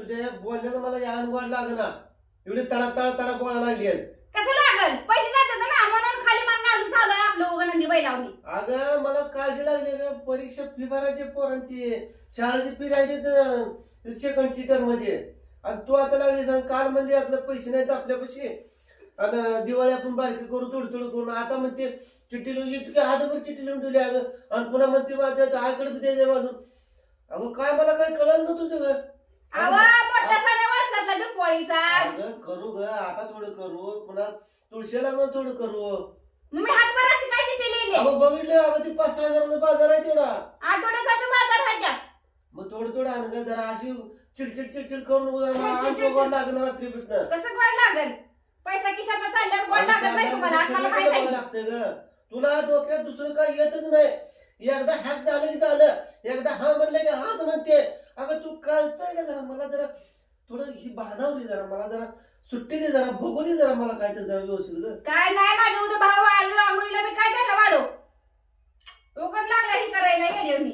तुझ्या या बोलण्याला मला या अनुभव लागना एवढी तडा तडा तडा बोलायला लागली कसं लागल पैसे जातात ना म्हणून खाली मान घालून चालू आहे आपलं उगनंदी बैलावणी अगं मला काळजी लागली ग परीक्षा फी भरायची पोरांची शाळेची फी राहायची सेकंडची टर्मची आणि तू आता लागली सांग काल म्हणजे आपलं पैसे नाहीत आपल्यापाशी आणि दिवाळी आपण बारकी करू थोडी थोडी करून आता म्हणते चिठ्ठी लिहून इतके हातभर चिठ्ठी लिहून ठेवली अगं आणि पुन्हा म्हणते माझ्या आईकडे बी द्यायचं माझं अगं काय मला काही कळलं ना तुझं ग मोठ्या सण्या वर्षातला दुपवाळीचा अगं करू ग आता थोडं करू पुन्हा तुळशी लागून थोडं करू मी हातभर अशी काय चिठ्ठी लिहिली अगं बघितलं अगं ती 5-6 हजाराचा बाजार आहे तेवढा आठवड्याचा बी बाजार आहे त्या मग थोडं थोडं आण ग जरा अशी चिडचिड चिडचिड करून गोड लागणार रात्रीपासून कसं गोड लागल पैसा खिशातला चालल्यावर गोड लागत नाही तुम्हाला आम्हाला माहित आहे लागतंय ग तुला डोक्यात दुसरं काही येतच नाही एकदा हॅक झालं की झालं एकदा हा म्हणलं की हाच म्हणते अगं तू कळतंय का जरा मला जरा थोडं ही भानावली जरा मला जरा सुट्टी दे जरा बघू दे जरा मला काय तर जरा व्यवस्थित ग काय नाही माझ्या उद्या भाऊ आला रांगोळीला मी काय त्याला वाढू डोकं लागला ही करायला गेली